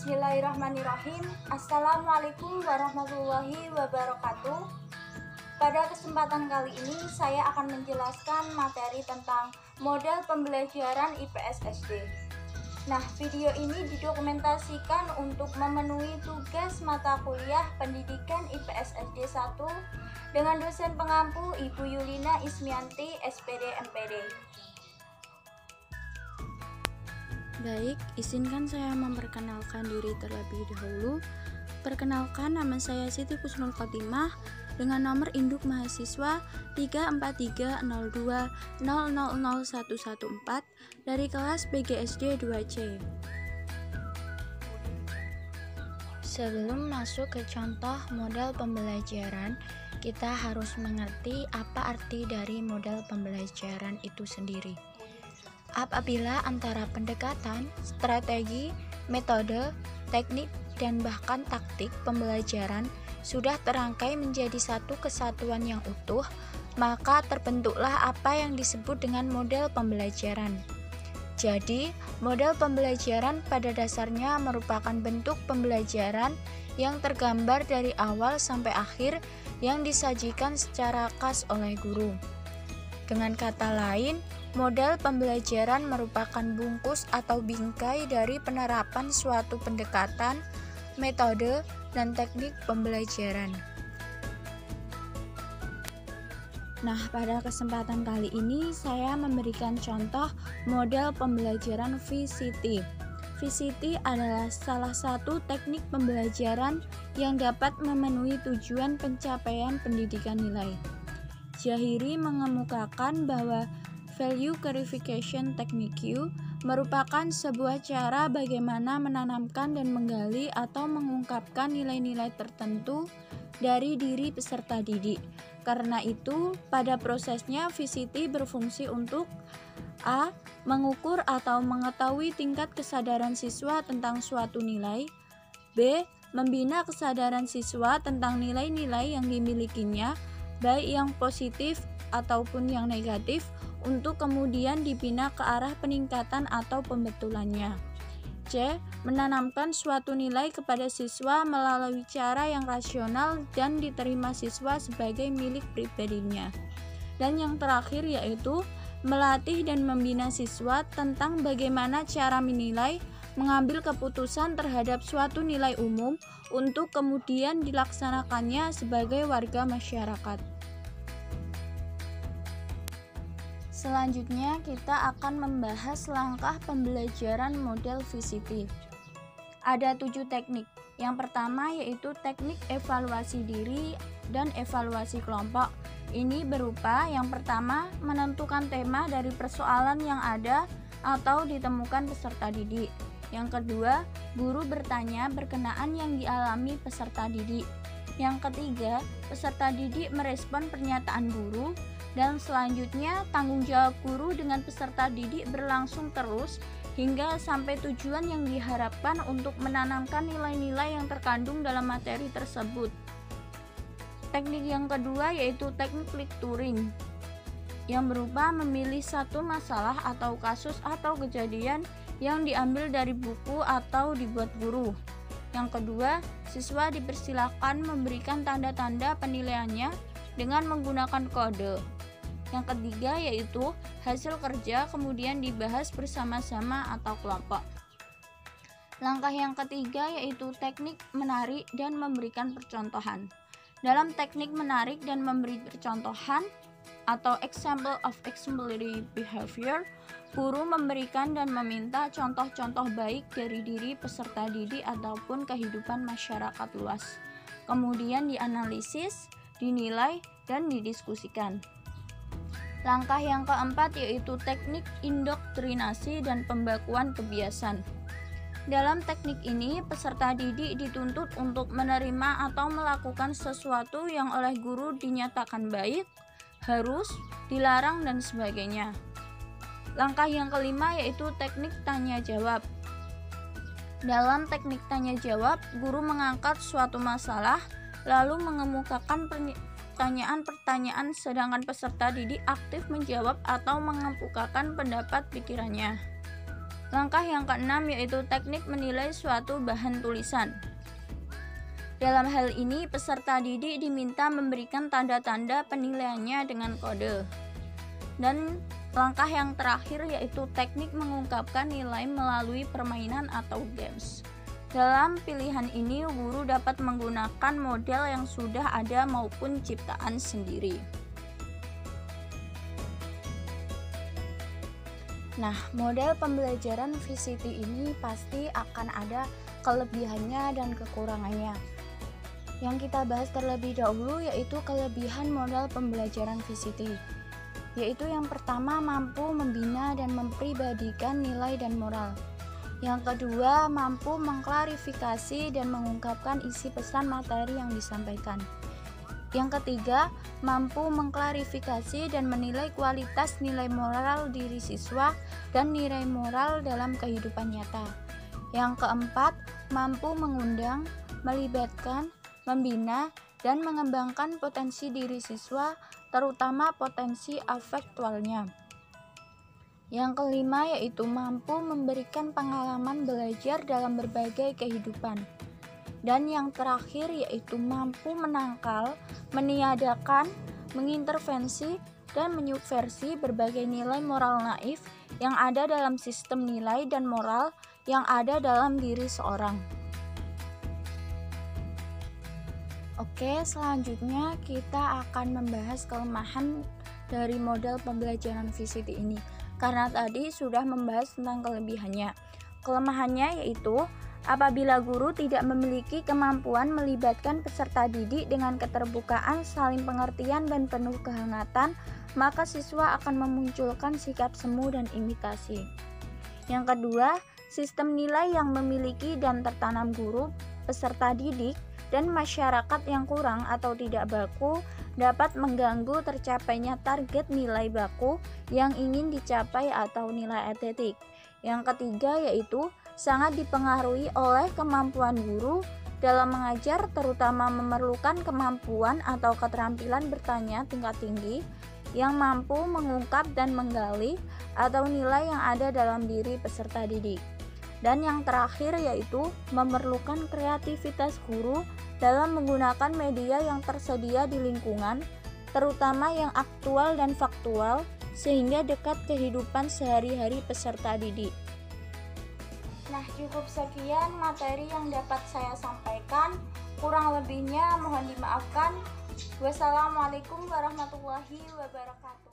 Bismillahirrahmanirrahim. Assalamualaikum warahmatullahi wabarakatuh. Pada kesempatan kali ini saya akan menjelaskan materi tentang model pembelajaran IPS SD. Nah, video ini didokumentasikan untuk memenuhi tugas mata kuliah Pendidikan IPS SD 1 dengan dosen pengampu Ibu Yulina Ismianti, SPD MPD. Baik, izinkan saya memperkenalkan diri terlebih dahulu. Perkenalkan, nama saya Siti Kusnul Khotimah dengan nomor induk mahasiswa 34302000114 dari kelas BGSD 2C. Sebelum masuk ke contoh model pembelajaran, kita harus mengerti apa arti dari model pembelajaran itu sendiri. Apabila antara pendekatan, strategi, metode, teknik, dan bahkan taktik pembelajaran sudah terangkai menjadi satu kesatuan yang utuh, maka terbentuklah apa yang disebut dengan model pembelajaran. Jadi, model pembelajaran pada dasarnya merupakan bentuk pembelajaran yang tergambar dari awal sampai akhir yang disajikan secara khas oleh guru. Dengan kata lain, model pembelajaran merupakan bungkus atau bingkai dari penerapan suatu pendekatan, metode, dan teknik pembelajaran. Nah, pada kesempatan kali ini saya memberikan contoh model pembelajaran VCT. VCT adalah salah satu teknik pembelajaran yang dapat memenuhi tujuan pencapaian pendidikan nilai. Jahiri mengemukakan bahwa Value Clarification Technique merupakan sebuah cara bagaimana menanamkan dan menggali atau mengungkapkan nilai-nilai tertentu dari diri peserta didik. Karena itu, pada prosesnya VCT berfungsi untuk A. Mengukur atau mengetahui tingkat kesadaran siswa tentang suatu nilai. B. Membina kesadaran siswa tentang nilai-nilai yang dimilikinya, baik yang positif ataupun yang negatif, untuk kemudian dibina ke arah peningkatan atau pembetulannya. C. Menanamkan suatu nilai kepada siswa melalui cara yang rasional dan diterima siswa sebagai milik pribadinya. Dan yang terakhir yaitu melatih dan membina siswa tentang bagaimana cara menilai, mengambil keputusan terhadap suatu nilai umum untuk kemudian dilaksanakannya sebagai warga masyarakat. Selanjutnya kita akan membahas langkah pembelajaran model VCT. Ada 7 teknik. Yang pertama yaitu teknik evaluasi diri dan evaluasi kelompok. Ini berupa yang pertama menentukan tema dari persoalan yang ada atau ditemukan peserta didik. Yang kedua, guru bertanya berkenaan yang dialami peserta didik. Yang ketiga, peserta didik merespon pernyataan guru. Dan selanjutnya, tanggung jawab guru dengan peserta didik berlangsung terus hingga sampai tujuan yang diharapkan untuk menanamkan nilai-nilai yang terkandung dalam materi tersebut. Teknik yang kedua yaitu teknik lecturing, yang berupa memilih satu masalah atau kasus atau kejadian yang diambil dari buku atau dibuat guru. Yang kedua, siswa dipersilakan memberikan tanda-tanda penilaiannya dengan menggunakan kode. Yang ketiga yaitu hasil kerja kemudian dibahas bersama-sama atau kelompok. Langkah yang ketiga yaitu teknik menarik dan memberikan percontohan. Dalam teknik menarik dan memberi percontohan atau example of exemplary behavior, guru memberikan dan meminta contoh-contoh baik dari diri peserta didik ataupun kehidupan masyarakat luas. Kemudian dianalisis, dinilai, dan didiskusikan. Langkah yang keempat yaitu teknik indoktrinasi dan pembakuan kebiasaan. Dalam teknik ini, peserta didik dituntut untuk menerima atau melakukan sesuatu yang oleh guru dinyatakan baik, harus, dilarang, dan sebagainya. Langkah yang kelima yaitu teknik tanya-jawab. Dalam teknik tanya-jawab, guru mengangkat suatu masalah, lalu mengemukakan pertanyaan-pertanyaan sedangkan peserta didik aktif menjawab atau mengemukakan pendapat pikirannya. Langkah yang keenam yaitu teknik menilai suatu bahan tulisan. Dalam hal ini, peserta didik diminta memberikan tanda-tanda penilaiannya dengan kode. Dan langkah yang terakhir yaitu teknik mengungkapkan nilai melalui permainan atau games. Dalam pilihan ini, guru dapat menggunakan model yang sudah ada maupun ciptaan sendiri. Nah, model pembelajaran VCT ini pasti akan ada kelebihannya dan kekurangannya. Yang kita bahas terlebih dahulu yaitu kelebihan model pembelajaran VCT, yaitu yang pertama mampu membina dan mempribadikan nilai dan moral. Yang kedua, mampu mengklarifikasi dan mengungkapkan isi pesan materi yang disampaikan. Yang ketiga, mampu mengklarifikasi dan menilai kualitas nilai moral diri siswa dan nilai moral dalam kehidupan nyata. Yang keempat, mampu mengundang, melibatkan, membina, dan mengembangkan potensi diri siswa, terutama potensi afektualnya. Yang kelima yaitu mampu memberikan pengalaman belajar dalam berbagai kehidupan. Dan yang terakhir yaitu mampu menangkal, meniadakan, mengintervensi, dan menyubversi berbagai nilai moral naif yang ada dalam sistem nilai dan moral yang ada dalam diri seorang. Oke, selanjutnya kita akan membahas kelemahan dari model pembelajaran VCT ini. Karena tadi sudah membahas tentang kelebihannya. Kelemahannya yaitu apabila guru tidak memiliki kemampuan melibatkan peserta didik dengan keterbukaan, saling pengertian, dan penuh kehangatan, maka siswa akan memunculkan sikap semu dan imitasi. Yang kedua, sistem nilai yang memiliki dan tertanam guru, peserta didik, dan masyarakat yang kurang atau tidak baku dapat mengganggu tercapainya target nilai baku yang ingin dicapai atau nilai estetik. Yang ketiga yaitu sangat dipengaruhi oleh kemampuan guru dalam mengajar, terutama memerlukan kemampuan atau keterampilan bertanya tingkat tinggi yang mampu mengungkap dan menggali atau nilai yang ada dalam diri peserta didik. Dan yang terakhir yaitu memerlukan kreativitas guru dalam menggunakan media yang tersedia di lingkungan, terutama yang aktual dan faktual, sehingga dekat kehidupan sehari-hari peserta didik. Nah, cukup sekian materi yang dapat saya sampaikan. Kurang lebihnya mohon dimaafkan. Wassalamualaikum warahmatullahi wabarakatuh.